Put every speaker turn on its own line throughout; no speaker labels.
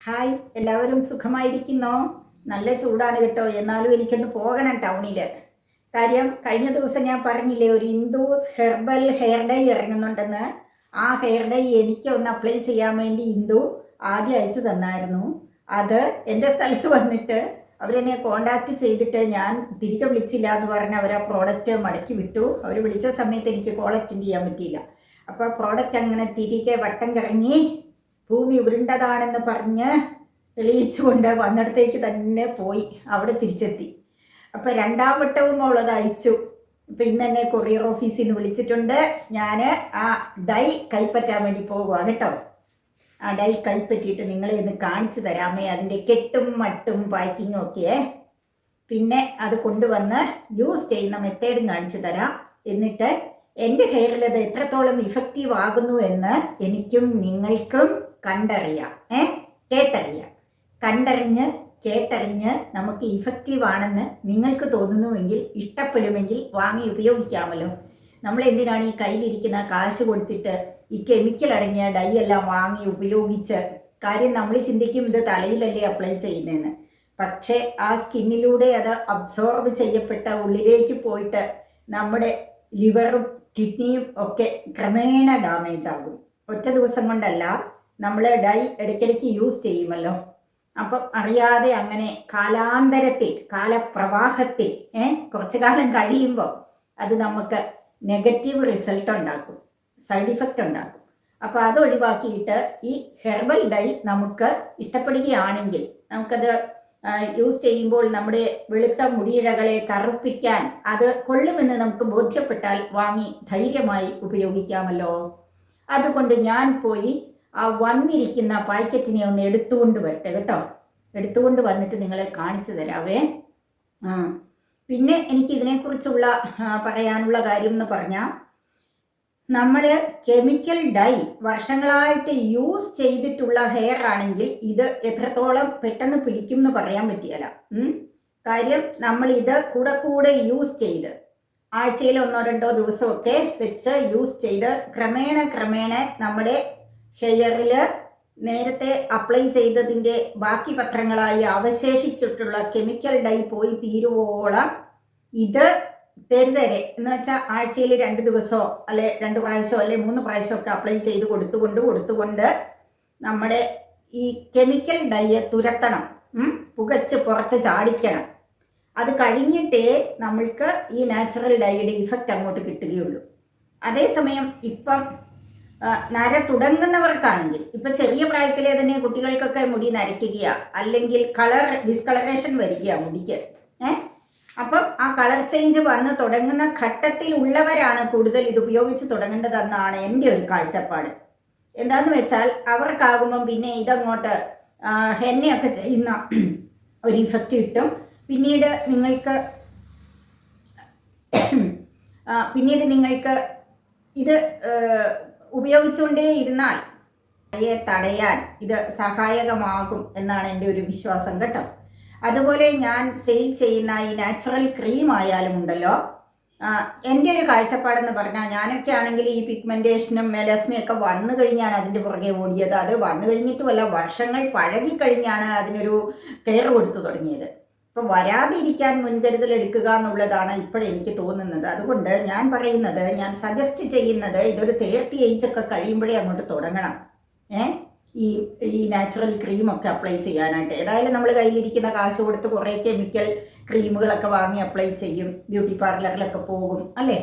Hi, എല്ലാവരും സുഖമായിരിക്കുന്നോ? നല്ല ചൂടാണ് കേട്ടോ. എന്നാലും എനിക്കൊന്ന് പോകണം ടൗണിൽ. കാര്യം കഴിഞ്ഞ ദിവസം ഞാൻ പറഞ്ഞില്ലേ, ഒരു ഇന്ദൂസ് ഹെർബൽ ഹെയർ ഡൈ ഇറങ്ങുന്നുണ്ടെന്ന്. ആ ഹെയർ ഡൈ എനിക്ക് ഒന്ന് അപ്ലൈ ചെയ്യാൻ വേണ്ടി ഇന്ദു ആദ്യം അയച്ചു തന്നായിരുന്നു. അത് എൻ്റെ സ്ഥലത്ത് വന്നിട്ട് അവരെന്നെ കോണ്ടാക്ട് ചെയ്തിട്ട് ഞാൻ തിരികെ വിളിച്ചില്ല എന്ന് പറഞ്ഞ് അവർ ആ പ്രോഡക്റ്റ് മടക്കി വിട്ടു. അവർ വിളിച്ച സമയത്ത് എനിക്ക് കോൾ അറ്റൻഡ് ചെയ്യാൻ പറ്റിയില്ല. അപ്പോൾ പ്രോഡക്റ്റ് അങ്ങനെ തിരികെ വട്ടം കറങ്ങി ഭൂമി ഉരുണ്ടതാണെന്ന് പറഞ്ഞ് തെളിയിച്ചുകൊണ്ട് വന്നിടത്തേക്ക് തന്നെ പോയി. അവിടെ തിരിച്ചെത്തി. അപ്പോൾ രണ്ടാം വട്ടവും അവളത് അയച്ചു. ഇപ്പം ഇന്ന് തന്നെ കൊറിയർ ഓഫീസിൽ നിന്ന് വിളിച്ചിട്ടുണ്ട്. ഞാൻ ആ ഡൈ കൈപ്പറ്റാൻ വേണ്ടി പോകുക കേട്ടോ. ആ ഡൈ കൈപ്പറ്റിയിട്ട് നിങ്ങളെ ഒന്ന് കാണിച്ചു തരാമേ, അതിൻ്റെ കെട്ടും മട്ടും പാക്കിങ്ങും ഒക്കെ. പിന്നെ അത് കൊണ്ടുവന്ന് യൂസ് ചെയ്യുന്ന മെത്തേഡും കാണിച്ചു തരാം. എന്നിട്ട് എൻ്റെ ഹെയറിൽ അത് എത്രത്തോളം ഇഫക്റ്റീവ് ആകുന്നു എന്ന് എനിക്കും നിങ്ങൾക്കും കണ്ടറിയാം, കേട്ടറിയാം. കണ്ടറിഞ്ഞ് കേട്ടറിഞ്ഞ് നമുക്ക് ഇഫക്റ്റീവ് ആണെന്ന് നിങ്ങൾക്ക് തോന്നുന്നുവെങ്കിൽ, ഇഷ്ടപ്പെടുമെങ്കിൽ വാങ്ങി ഉപയോഗിക്കാമല്ലോ. നമ്മൾ എന്തിനാണ് ഈ കയ്യിലിരിക്കുന്ന കാശ് കൊടുത്തിട്ട് ഈ കെമിക്കൽ അടങ്ങിയ ഡൈ എല്ലാം വാങ്ങി ഉപയോഗിച്ച്? കാര്യം നമ്മൾ ചിന്തിക്കും ഇത് തലയിലല്ലേ അപ്ലൈ ചെയ്യുന്നതെന്ന്. പക്ഷേ ആ സ്കിന്നിലൂടെ അത് അബ്സോർബ് ചെയ്യപ്പെട്ട ഉള്ളിലേക്ക് പോയിട്ട് നമ്മുടെ ലിവറും കിഡ്നിയും ഒക്കെ ക്രമേണ ഡാമേജ് ആകും. ഒറ്റ ദിവസം കൊണ്ടല്ല. നമ്മൾ ഡൈ ഇടയ്ക്കിടയ്ക്ക് യൂസ് ചെയ്യുമല്ലോ. അപ്പം അറിയാതെ അങ്ങനെ കാലാന്തരത്തിൽ, കാലപ്രവാഹത്തിൽ കുറച്ചു കാലം കഴിയുമ്പോൾ അത് നമുക്ക് നെഗറ്റീവ് റിസൾട്ട് ഉണ്ടാക്കും, സൈഡ് ഇഫക്റ്റ് ഉണ്ടാക്കും. അപ്പോൾ അത് ഒഴിവാക്കിയിട്ട് ഈ ഹെർബൽ ഡൈ നമുക്ക് ഇഷ്ടപ്പെടുകയാണെങ്കിൽ, നമുക്കത് യൂസ് ചെയ്യുമ്പോൾ നമ്മുടെ വെളുത്ത മുടിയിഴകളെ കറുപ്പിക്കാൻ അത് കൊള്ളുമെന്ന് നമുക്ക് ബോധ്യപ്പെട്ടാൽ വാങ്ങി ധൈര്യമായി ഉപയോഗിക്കാമല്ലോ. അതുകൊണ്ട് ഞാൻ പോയി ആ വന്നിരിക്കുന്ന പാക്കറ്റിനെ ഒന്ന് എടുത്തുകൊണ്ട് വരട്ടെ കേട്ടോ. എടുത്തുകൊണ്ട് വന്നിട്ട് നിങ്ങളെ കാണിച്ചു തരാവേ. പിന്നെ എനിക്ക് ഇതിനെക്കുറിച്ചുള്ള പറയാനുള്ള കാര്യം എന്ന് പറഞ്ഞാൽ, നമ്മൾ കെമിക്കൽ ഡൈ വർഷങ്ങളായിട്ട് യൂസ് ചെയ്തിട്ടുള്ള ഹെയർ ആണെങ്കിൽ ഇത് എത്രത്തോളം പെട്ടെന്ന് പിടിക്കും എന്ന് പറയാൻ പറ്റിയല്ല. കാര്യം നമ്മൾ ഇത് കൂടെ യൂസ് ചെയ്ത് ആഴ്ചയിൽ 1-2 ദിവസമൊക്കെ വെച്ച് യൂസ് ചെയ്ത് ക്രമേണ നമ്മുടെ ഹെയറിൽ നേരത്തെ അപ്ലൈ ചെയ്തതിൻ്റെ ബാക്കി പത്രങ്ങളായി അവശേഷിച്ചിട്ടുള്ള കെമിക്കൽ ഡൈ പോയി തീരുവോളം ഇത് തരുതരെ എന്ന് വെച്ചാൽ ആഴ്ചയിൽ 2 ദിവസമോ അല്ലെ 2 പ്രാവശ്യമോ അല്ലെ 3 പ്രാവശ്യമൊക്കെ അപ്ലൈ ചെയ്ത് കൊടുത്തുകൊണ്ട് നമ്മുടെ ഈ കെമിക്കൽ ഡൈയെ തുരത്തണം, പുകച്ച് പുറത്ത് ചാടിക്കണം. അത് കഴിഞ്ഞിട്ടേ നമ്മൾക്ക് ഈ നാച്ചുറൽ ഡൈയുടെ ഇഫക്റ്റ് അങ്ങോട്ട് കിട്ടുകയുള്ളൂ. അതേസമയം ഇപ്പം നര തുടങ്ങുന്നവർക്കാണെങ്കിൽ, ഇപ്പം ചെറിയ പ്രായത്തിലെ തന്നെ കുട്ടികൾക്കൊക്കെ മുടി നരയ്ക്കുക, അല്ലെങ്കിൽ ഡിസ്കളറേഷൻ വരിക മുടിക്ക്. അപ്പം ആ കളർ ചേഞ്ച് വന്ന് തുടങ്ങുന്ന ഘട്ടത്തിലുള്ളവരാണ് കൂടുതൽ ഇത് ഉപയോഗിച്ച് തുടങ്ങേണ്ടതെന്നാണ് എൻ്റെ ഒരു കാഴ്ചപ്പാട്. എന്താണെന്ന് വെച്ചാൽ അവർക്കാകുമ്പം പിന്നെ ഇതങ്ങോട്ട് ഹെന്നയൊക്കെ ചെയ്യുന്ന ഒരു ഇഫക്റ്റ് കിട്ടും. പിന്നീട് നിങ്ങൾക്ക് ഇത് ഉപയോഗിച്ചുകൊണ്ടേ ഇരുന്നാൽ തടയാൻ ഇത് സഹായകമാകും എന്നാണ് എൻ്റെ ഒരു വിശ്വാസം കേട്ടോ. അതുപോലെ ഞാൻ സെയിൽ ചെയ്യുന്ന ഈ നാച്ചുറൽ ക്രീം ആയാലും ഉണ്ടല്ലോ, എൻ്റെ ഒരു കാഴ്ചപ്പാടെന്ന് പറഞ്ഞാൽ, ഞാനൊക്കെ ആണെങ്കിൽ ഈ പിഗ്മെൻറ്റേഷനും മെലസ്മയൊക്കെ വന്നു കഴിഞ്ഞാണ് അതിൻ്റെ പുറകെ ഓടിയത്. അത് വന്നു കഴിഞ്ഞിട്ടുമല്ല, വർഷങ്ങൾ പഴകിക്കഴിഞ്ഞാണ് അതിനൊരു കെയർ കൊടുത്തു തുടങ്ങിയത്. അപ്പം വരാതിരിക്കാൻ മുൻകരുതൽ എടുക്കുക എന്നുള്ളതാണ് ഇപ്പോഴെനിക്ക് തോന്നുന്നത്. അതുകൊണ്ട് ഞാൻ പറയുന്നത്, ഞാൻ സജസ്റ്റ് ചെയ്യുന്നത്, ഇതൊരു 30 ഏജ് ഒക്കെ കഴിയുമ്പോഴേ അങ്ങോട്ട് തുടങ്ങണം ഈ നാച്ചുറൽ ക്രീമൊക്കെ അപ്ലൈ ചെയ്യാനായിട്ട്. ഏതായാലും നമ്മൾ കയ്യിലിരിക്കുന്ന കാശ് കൊടുത്ത് കുറേ കെമിക്കൽ ക്രീമുകളൊക്കെ വാങ്ങി അപ്ലൈ ചെയ്യും, ബ്യൂട്ടി പാർലറിലൊക്കെ പോകും അല്ലേ.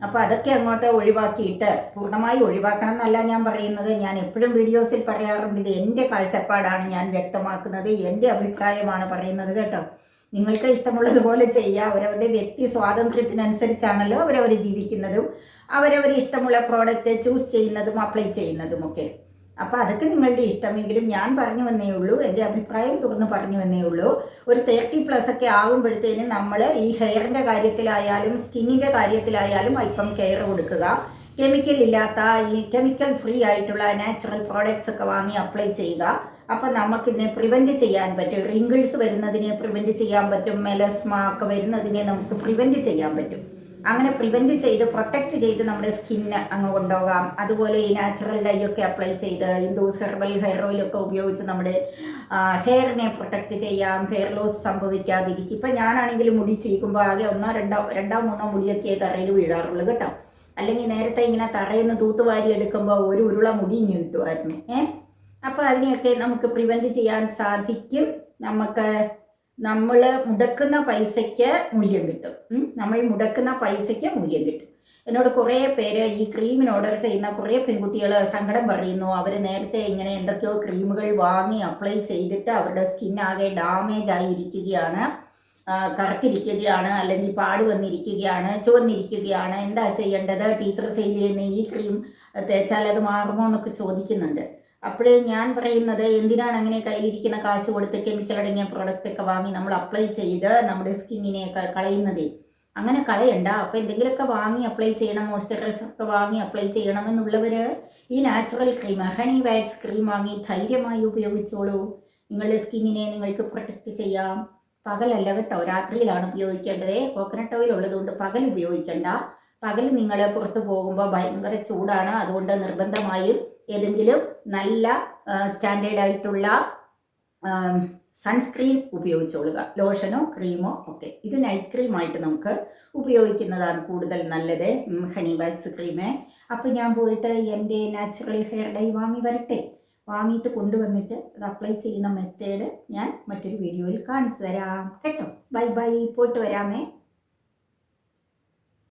അപ്പോൾ അതൊക്കെ അങ്ങോട്ട് ഒഴിവാക്കിയിട്ട്, പൂർണ്ണമായി ഒഴിവാക്കണം എന്നല്ല ഞാൻ പറയുന്നത്. ഞാൻ എപ്പോഴും വീഡിയോസിൽ പറയാറുണ്ട്, ഇത് എൻ്റെ കാഴ്ചപ്പാടാണ് ഞാൻ വ്യക്തമാക്കുന്നത്, എൻ്റെ അഭിപ്രായമാണ് പറയുന്നത് കേട്ടോ. നിങ്ങൾക്ക് ഇഷ്ടമുള്ളതുപോലെ ചെയ്യുക. അവരവരുടെ വ്യക്തി സ്വാതന്ത്ര്യത്തിനനുസരിച്ചാണല്ലോ അവരവർ ജീവിക്കുന്നതും അവരവർ ഇഷ്ടമുള്ള പ്രോഡക്റ്റ് ചൂസ് ചെയ്യുന്നതും അപ്ലൈ ചെയ്യുന്നതും ഒക്കെ. അപ്പോൾ അതൊക്കെ നിങ്ങളുടെ ഇഷ്ടമെങ്കിലും ഞാൻ പറഞ്ഞു വന്നേ ഉള്ളൂ, എൻ്റെ അഭിപ്രായം തുറന്ന് പറഞ്ഞു വന്നേ ഉള്ളൂ. ഒരു 30+ ഒക്കെ ആകുമ്പോഴത്തേന് നമ്മൾ ഈ ഹെയറിൻ്റെ കാര്യത്തിലായാലും സ്കിന്നിൻ്റെ കാര്യത്തിലായാലും അല്പം കെയർ കൊടുക്കുക. കെമിക്കൽ ഇല്ലാത്ത, ഈ കെമിക്കൽ ഫ്രീ ആയിട്ടുള്ള നാച്ചുറൽ പ്രോഡക്റ്റ്സ് ഒക്കെ വാങ്ങി അപ്ലൈ ചെയ്യുക. അപ്പോൾ നമുക്കിതിനെ പ്രിവെൻറ്റ് ചെയ്യാൻ പറ്റും. റിങ്കിൾസ് വരുന്നതിനെ പ്രിവെൻറ്റ് ചെയ്യാൻ പറ്റും. മെലസ്മ ഒക്കെ വരുന്നതിനെ നമുക്ക് പ്രിവെൻറ്റ് ചെയ്യാൻ പറ്റും. അങ്ങനെ പ്രിവെൻറ്റ് ചെയ്ത് പ്രൊട്ടക്റ്റ് ചെയ്ത് നമ്മുടെ സ്കിന്ന് അങ്ങ് കൊണ്ടുപോകാം. അതുപോലെ ഈ നാച്ചുറൽ ഡൈ ഒക്കെ അപ്ലൈ ചെയ്ത് ഇൻഡോസ് ഹെർബൽ ഹെയർ ഓയിലൊക്കെ ഉപയോഗിച്ച് നമ്മുടെ ഹെയറിനെ പ്രൊട്ടക്റ്റ് ചെയ്യാം. ഹെയർ ലോസ് സംഭവിക്കാതിരിക്കും. ഇപ്പം ഞാനാണെങ്കിൽ മുടി ചീക്കുമ്പോൾ ആകെ രണ്ടോ മൂന്നോ മുടിയൊക്കെ തറയിൽ വീഴാറുള്ളൂ കേട്ടോ. അല്ലെങ്കിൽ നേരത്തെ ഇങ്ങനെ തറയിൽ നിന്ന് തൂത്തുവാരി എടുക്കുമ്പോൾ ഒരു ഉരുള മുടി ഇങ്ങനെ കിട്ടുമായിരുന്നു. അപ്പോൾ അതിനെയൊക്കെ നമുക്ക് പ്രിവെൻറ്റ് ചെയ്യാൻ സാധിക്കും. നമ്മൾ മുടക്കുന്ന പൈസയ്ക്ക് മൂല്യം കിട്ടും. നമ്മൾ മുടക്കുന്ന പൈസയ്ക്ക് മൂല്യം കിട്ടും. എന്നോട് കുറേ പേര് ഈ ക്രീമിന് ഓർഡർ ചെയ്യുന്ന കുറേ പെൺകുട്ടികൾ സങ്കടം പറയുന്നു. അവർ നേരത്തെ ഇങ്ങനെ എന്തൊക്കെയോ ക്രീമുകൾ വാങ്ങി അപ്ലൈ ചെയ്തിട്ട് അവരുടെ സ്കിന്നാകെ ഡാമേജ് ആയിരിക്കുകയാണ്, കറുത്തിരിക്കുകയാണ്, അല്ലെങ്കിൽ പാട് വന്നിരിക്കുകയാണ്, ചുവന്നിരിക്കുകയാണ്. എന്താ ചെയ്യേണ്ടത്? ടീച്ചർ സെയിൽ ചെയ്യുന്ന ഈ ക്രീം തേച്ചാൽ അത് മാറുമോ എന്നൊക്കെ ചോദിക്കുന്നുണ്ട്. അപ്പോഴേ ഞാൻ പറയുന്നത്, എന്തിനാണ് അങ്ങനെ കയ്യിലിരിക്കുന്ന കാശ് കൊടുത്ത് കെമിക്കൽ അടങ്ങിയ പ്രോഡക്റ്റൊക്കെ വാങ്ങി നമ്മൾ അപ്ലൈ ചെയ്ത് നമ്മുടെ സ്കിന്നിനെ കളയുന്നതേ? അങ്ങനെ കളയണ്ട. അപ്പോൾ എന്തെങ്കിലുമൊക്കെ വാങ്ങി അപ്ലൈ ചെയ്യണം, മോയ്സ്ചറൈസറൊക്കെ വാങ്ങി അപ്ലൈ ചെയ്യണമെന്നുള്ളവർ ഈ natural cream, honey wax cream വാങ്ങി ധൈര്യമായി ഉപയോഗിച്ചോളൂ. നിങ്ങളുടെ സ്കിന്നിനെ നിങ്ങൾക്ക് പ്രൊട്ടക്റ്റ് ചെയ്യാം. പകലല്ല കേട്ടോ, രാത്രിയിലാണ് ഉപയോഗിക്കേണ്ടത്. കോക്കനട്ട് ഓയിൽ ഉള്ളതുകൊണ്ട് പകൽ ഉപയോഗിക്കണ്ട. പകൽ നിങ്ങൾ പുറത്ത് പോകുമ്പോൾ ഭയങ്കര ചൂടാണ്. അതുകൊണ്ട് നിർബന്ധമായും ഏതെങ്കിലും നല്ല സ്റ്റാൻഡേർഡ് ആയിട്ടുള്ള സൺസ്ക്രീൻ ഉപയോഗിച്ചോളുക. ലോഷനോ ക്രീമോ ഒക്കെ. ഇത് നൈറ്റ് ക്രീമായിട്ട് നമുക്ക് ഉപയോഗിക്കുന്നതാണ് കൂടുതൽ നല്ലത്, ഹണി വാക്സ് ക്രീമേ. അപ്പോൾ ഞാൻ പോയിട്ട് എൻ്റെ നാച്ചുറൽ ഹെയർ ഡൈ വാങ്ങി വരട്ടെ. വാങ്ങിയിട്ട് കൊണ്ടുവന്നിട്ട് അത് അപ്ലൈ ചെയ്യുന്ന മെത്തേഡ് ഞാൻ മറ്റൊരു വീഡിയോയിൽ കാണിച്ചു തരാം കേട്ടോ. ബൈ ബൈ, പോയിട്ട് വരാമേ.